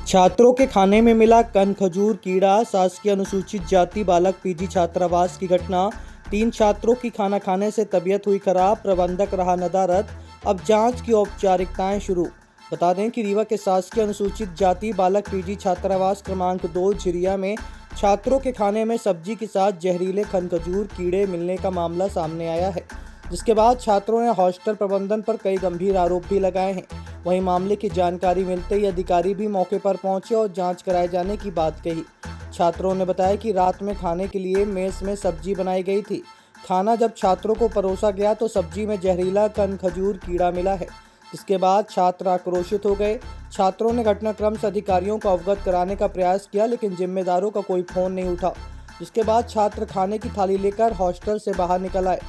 छात्रों के खाने में मिला कन खजूर कीड़ा। शासकीय अनुसूचित जाति बालक पीजी छात्रावास की घटना। 3 छात्रों की खाना खाने से तबीयत हुई खराब, प्रबंधक रहा नदारद। अब जांच की औपचारिकताएं शुरू। बता दें कि रीवा के शासकीय अनुसूचित जाति बालक पीजी छात्रावास क्रमांक 2 झिरिया में छात्रों के खाने में सब्जी के साथ जहरीले कन खजूर कीड़े मिलने का मामला सामने आया है, जिसके बाद छात्रों ने हॉस्टल प्रबंधन पर कई गंभीर आरोप भी लगाए हैं। वहीं मामले की जानकारी मिलते ही अधिकारी भी मौके पर पहुंचे और जांच कराए जाने की बात कही। छात्रों ने बताया कि रात में खाने के लिए मेस में सब्जी बनाई गई थी। खाना जब छात्रों को परोसा गया तो सब्जी में जहरीला कन खजूर कीड़ा मिला है, जिसके बाद छात्र आक्रोशित हो गए। छात्रों ने घटनाक्रम से अधिकारियों को अवगत कराने का प्रयास किया, लेकिन जिम्मेदारों का कोई फोन नहीं उठा, जिसके बाद छात्र खाने की थाली लेकर हॉस्टल से बाहर निकल आए।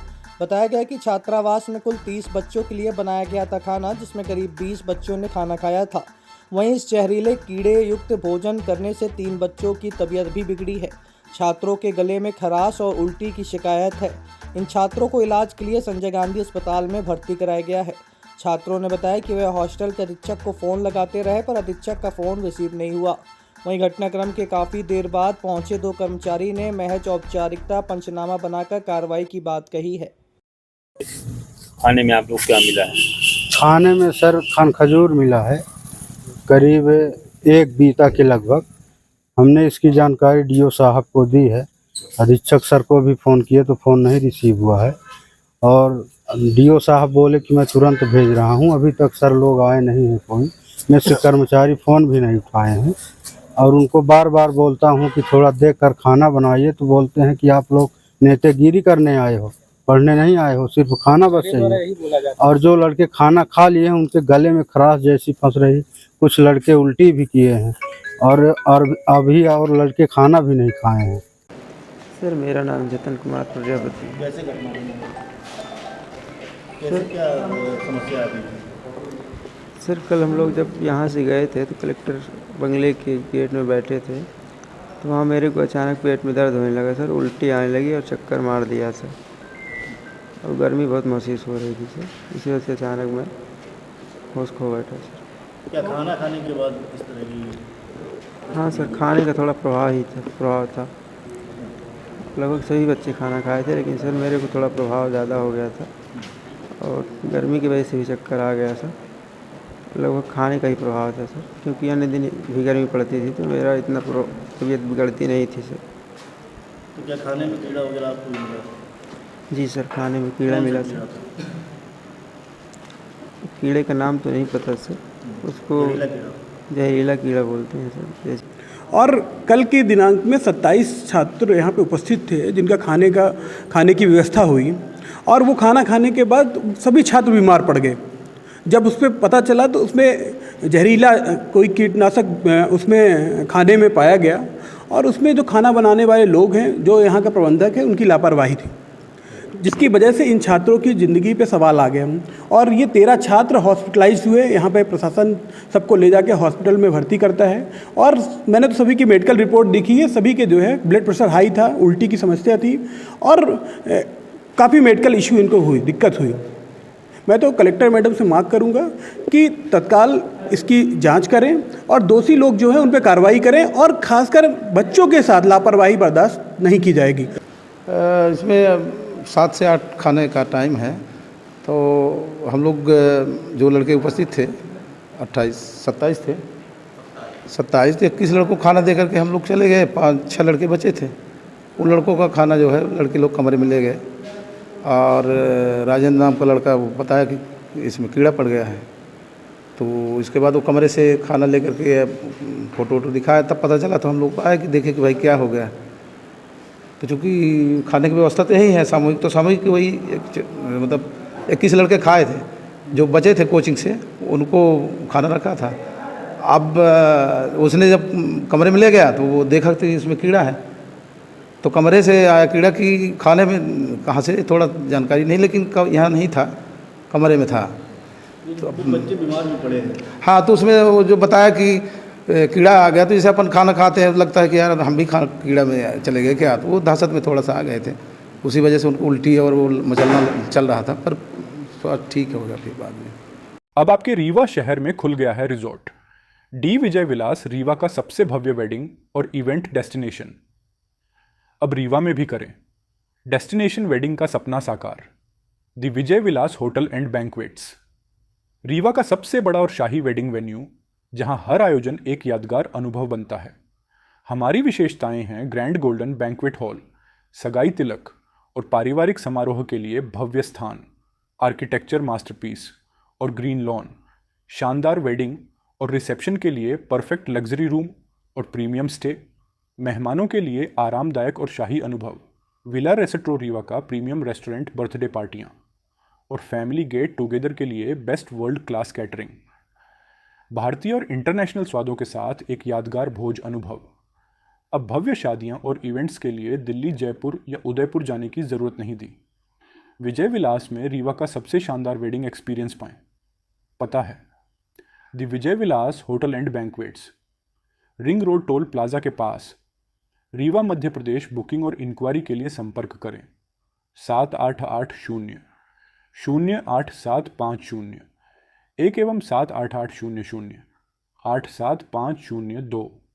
बताया गया कि छात्रावास में कुल 30 बच्चों के लिए बनाया गया था खाना, जिसमें करीब 20 बच्चों ने खाना खाया था। वहीं इस जहरीले कीड़े युक्त भोजन करने से 3 बच्चों की तबीयत भी बिगड़ी है। छात्रों के गले में खराश और उल्टी की शिकायत है। इन छात्रों को इलाज के लिए संजय गांधी अस्पताल में भर्ती कराया गया है। छात्रों ने बताया कि वे हॉस्टल के अधीक्षक को फ़ोन लगाते रहे, पर अधीक्षक का फ़ोन रिसीव नहीं हुआ। वहीं घटनाक्रम के काफ़ी देर बाद पहुंचे 2 कर्मचारी ने महज औपचारिकता पंचनामा बनाकर कार्रवाई की बात कही है। खाने में आप लोग क्या मिला है? खाने में सर खान खजूर मिला है, करीब 1 बीता के लगभग। हमने इसकी जानकारी डीओ साहब को दी है। अधीक्षक सर को भी फ़ोन किए तो फ़ोन नहीं रिसीव हुआ है, और डीओ साहब बोले कि मैं तुरंत भेज रहा हूं। अभी तक सर लोग आए नहीं हैं, कोई में से कर्मचारी फ़ोन भी नहीं उठाए हैं। और उनको बार बार बोलता हूं कि थोड़ा देख कर खाना बनाइए, तो बोलते हैं कि आप लोग नेतेगिरी करने आए हो, पढ़ने नहीं आए हो, सिर्फ खाना बस चाहिए। और जो लड़के खाना खा लिए हैं उनके गले में खराश जैसी फंस रही, कुछ लड़के उल्टी भी किए हैं, और अभी और लड़के खाना भी नहीं खाए हैं। सर मेरा नाम जतन कुमार प्रजापति। कैसे घटना हुई? कैसे क्या समस्या आ गई? सर कल हम लोग जब यहाँ से गए थे तो कलेक्टर बंगले के गेट में बैठे थे, तो वहाँ मेरे को अचानक पेट में दर्द होने लगा सर, उल्टी आने लगी और चक्कर मार दिया सर, और गर्मी बहुत महसूस हो रही थी सर। इसी वजह से अचानक मैं होश खो बैठा सर। क्या खाना खाने के बाद इस तरह की? हाँ सर, खाने का थोड़ा प्रभाव था। लगभग सभी बच्चे खाना खाए थे, लेकिन सर मेरे को थोड़ा प्रभाव ज़्यादा हो गया था, और गर्मी की वजह से भी चक्कर आ गया सर। लगभग खाने का ही प्रभाव था सर, क्योंकि अन्य दिन भी गर्मी पड़ती थी तो मेरा इतना तबीयत बिगड़ती नहीं थी सर। तो क्या खाने में कीड़ा वगैरह आपको मिला? जी सर, खाने में कीड़ा मिला सर। कीड़े का नाम तो नहीं पता सर, उसको जहरीला कीड़ा बोलते हैं सर। और कल के दिनांक में 27 छात्र यहाँ पे उपस्थित थे, जिनका खाने की व्यवस्था हुई, और वो खाना खाने के बाद सभी छात्र बीमार पड़ गए। जब उस पर पता चला तो उसमें जहरीला कोई कीटनाशक उसमें खाने में पाया गया, और उसमें जो खाना बनाने वाले लोग हैं, जो यहाँ का प्रबंधक है, उनकी लापरवाही थी, जिसकी वजह से इन छात्रों की ज़िंदगी पे सवाल आ गए। और ये 13 छात्र हॉस्पिटलाइज हुए। यहाँ पे प्रशासन सबको ले जाके हॉस्पिटल में भर्ती करता है, और मैंने तो सभी की मेडिकल रिपोर्ट देखी है। सभी के जो है ब्लड प्रेशर हाई था, उल्टी की समस्या थी, और काफ़ी मेडिकल इशू इनको दिक्कत हुई। मैं तो कलेक्टर मैडम से मांग करूँगा कि तत्काल इसकी जांच करें, और दोषी लोग जो हैं उन पर कार्रवाई करें, और ख़ासकर बच्चों के साथ लापरवाही बर्दाश्त नहीं की जाएगी। इसमें 7 से 8 खाने का टाइम है, तो हम लोग जो लड़के उपस्थित थे 27 थे, 21 लड़कों को खाना दे करके हम लोग चले गए। 5-6 लड़के बचे थे। उन लड़कों का खाना जो है लड़के लोग कमरे में ले गए, और राजेंद्र नाम का लड़का वो बताया कि इसमें कीड़ा पड़ गया है। तो इसके बाद वो कमरे से खाना ले करके फ़ोटो दिखाया, तब पता चला। तो हम लोग आए कि देखे कि भाई क्या हो गया। तो चूँकि खाने की व्यवस्था तो यही है सामूहिक, तो सामूहिक वही मतलब 21 लड़के खाए थे, जो बचे थे कोचिंग से उनको खाना रखा था। अब उसने जब कमरे में ले गया तो वो देखा कि इसमें कीड़ा है, तो कमरे से आया कीड़ा की खाने में कहाँ से थोड़ा जानकारी नहीं, लेकिन यहाँ नहीं था, कमरे में था। तो बच्चे बीमार भी पड़े हैं। हाँ, तो उसमें वो जो बताया कि कीड़ा आ गया, तो जैसे अपन खाना खाते हैं लगता है कि यार हम भी कीड़ा में चले गए क्या, तो वो दहशत में थोड़ा सा आ गए थे। उसी वजह से उनको उल्टी और वो मचलना चल रहा था, पर ठीक हो गया फिर बाद में। अब आपके रीवा शहर में खुल गया है रिजॉर्ट। डी विजय विलास रीवा का सबसे भव्य वेडिंग और इवेंट डेस्टिनेशन। अब रीवा में भी करें डेस्टिनेशन वेडिंग का सपना साकार। The Vijay Vilas hotel and banquets, Rewa का सबसे बड़ा और शाही वेडिंग वेन्यू, जहां हर आयोजन एक यादगार अनुभव बनता है। हमारी विशेषताएं हैं ग्रैंड गोल्डन बैंक्वेट हॉल, सगाई तिलक और पारिवारिक समारोह के लिए भव्य स्थान, आर्किटेक्चर मास्टरपीस और ग्रीन लॉन, शानदार वेडिंग और रिसेप्शन के लिए परफेक्ट लग्जरी रूम और प्रीमियम स्टे, मेहमानों के लिए आरामदायक और शाही अनुभव, विला रेसेट्रो रीवा का प्रीमियम रेस्टोरेंट बर्थडे पार्टियाँ और फैमिली गेट टुगेदर के लिए बेस्ट वर्ल्ड क्लास कैटरिंग, भारतीय और इंटरनेशनल स्वादों के साथ एक यादगार भोज अनुभव। अब भव्य शादियां और इवेंट्स के लिए दिल्ली, जयपुर या उदयपुर जाने की ज़रूरत नहीं दी। विजय विलास में रीवा का सबसे शानदार वेडिंग एक्सपीरियंस पाएं। पता है the Vijay Vilas hotel and banquets, ring road toll plaza के पास, रीवा, मध्य प्रदेश। बुकिंग और इंक्वायरी के लिए संपर्क करें 7880-08750 1 एवं 7880-0875002।